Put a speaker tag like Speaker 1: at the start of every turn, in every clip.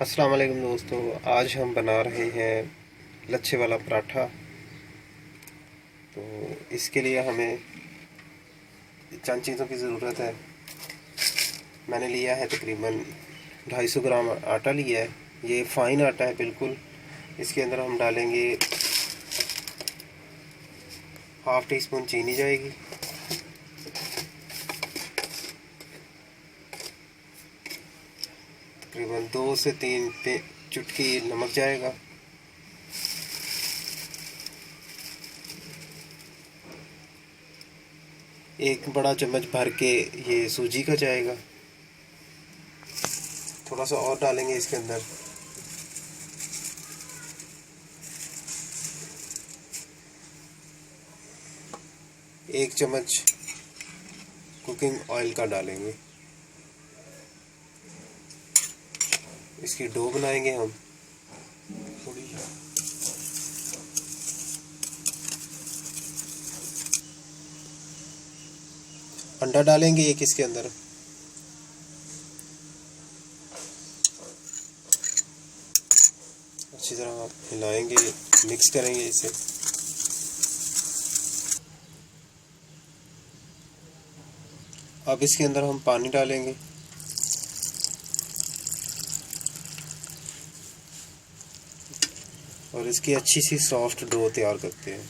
Speaker 1: अस्सलाम वालेकुम दोस्तों। आज हम बना रहे हैं लच्छे वाला पराठा। तो इसके लिए हमें चंद चीज़ों की ज़रूरत है। मैंने लिया है तकरीबन 250 ग्राम आटा लिया है। ये फ़ाइन आटा है बिल्कुल। इसके अंदर हम डालेंगे हाफ़ टी स्पून चीनी जाएगी, तकरीबन 2 से 3 चुटकी नमक जाएगा, एक बड़ा चम्मच भर के ये सूजी का जाएगा। थोड़ा सा और डालेंगे इसके अंदर। एक चम्मच कुकिंग ऑयल का डालेंगे। इसकी डो बनाएंगे हम। थोड़ी अंडा डालेंगे एक इसके अंदर। अच्छी तरह हिलाएंगे, मिक्स करेंगे इसे। अब इसके अंदर हम पानी डालेंगे। और इसकी अच्छी सी सॉफ्ट डो तैयार करते हैं।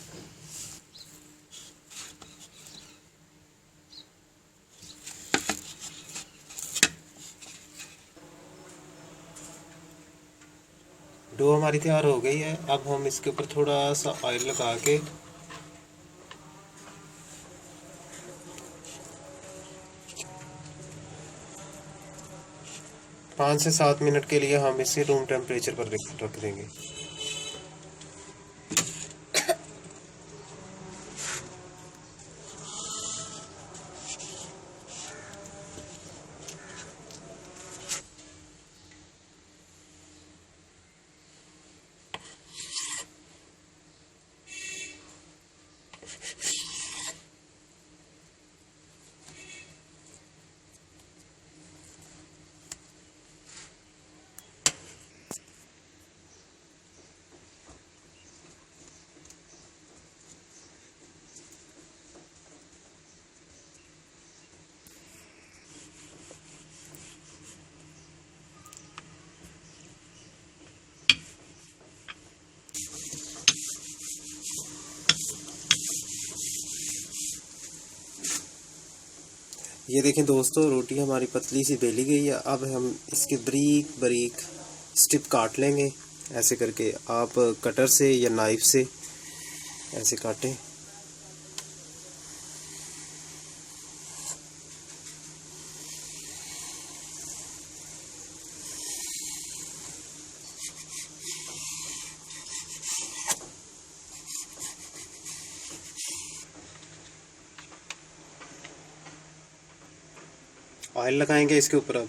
Speaker 1: डो हमारी तैयार हो गई है। अब हम इसके ऊपर थोड़ा सा ऑयल लगा के पाँच से 7 मिनट के लिए हम इसे रूम टेम्परेचर पर रख देंगे। ये देखें दोस्तों, रोटी हमारी पतली सी बेली गई है। अब हम इसके बारीक बारीक स्ट्रिप काट लेंगे। ऐसे करके आप कटर से या नाइफ से ऐसे काटें। ऑयल लगाएंगे इसके ऊपर। अब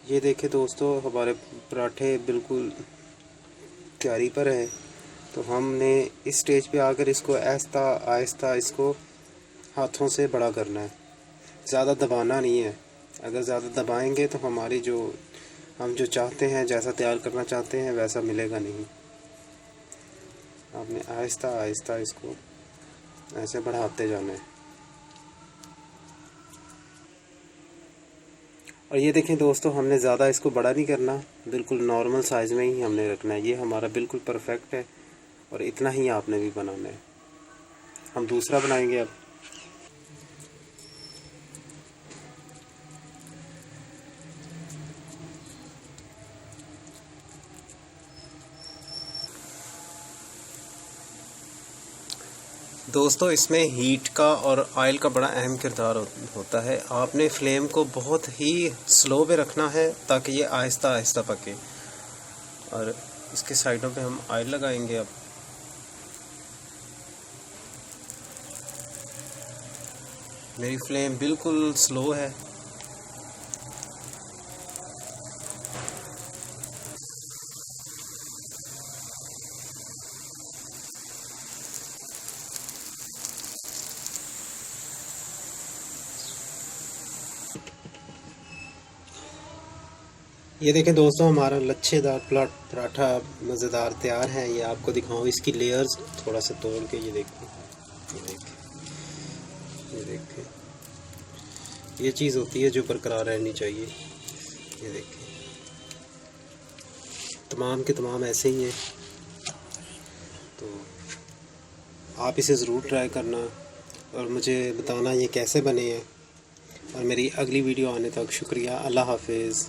Speaker 1: ये देखें दोस्तों, हमारे पराठे बिल्कुल तैयारी पर है। तो हमने इस स्टेज पे आकर इसको आहिस्ता आहिस्ता इसको हाथों से बड़ा करना है, ज़्यादा दबाना नहीं है। अगर ज़्यादा दबाएंगे तो हमारी हम जो चाहते हैं, जैसा तैयार करना चाहते हैं, वैसा मिलेगा नहीं। आपने आहिस्ता आहिस्ता इसको ऐसे बढ़ाते जाना है। और ये देखें दोस्तों, हमने ज़्यादा इसको बड़ा नहीं करना, बिल्कुल नॉर्मल साइज़ में ही हमने रखना है। ये हमारा बिल्कुल परफेक्ट है और इतना ही आपने भी बनाना है। हम दूसरा बनाएंगे अब। दोस्तों, इसमें हीट का और ऑयल का बड़ा अहम किरदार होता है। आपने फ्लेम को बहुत ही स्लो पे रखना है ताकि ये आहिस्ता आहिस्ता पके। और इसके साइडों पे हम ऑयल लगाएंगे अब। मेरी फ्लेम बिल्कुल स्लो है। ये देखें दोस्तों, हमारा लच्छेदार पराठा मज़ेदार तैयार है। ये आपको दिखाऊं, इसकी लेयर्स थोड़ा सा तोड़ के। ये देखें, ये देखें, ये देखें, ये चीज़ होती है जो बरकरार रहनी चाहिए। ये देखें, तमाम के तमाम ऐसे ही हैं। तो आप इसे ज़रूर ट्राई करना और मुझे बताना ये कैसे बने हैं। और मेरी अगली वीडियो आने तक शुक्रिया। अल्लाह हाफिज़।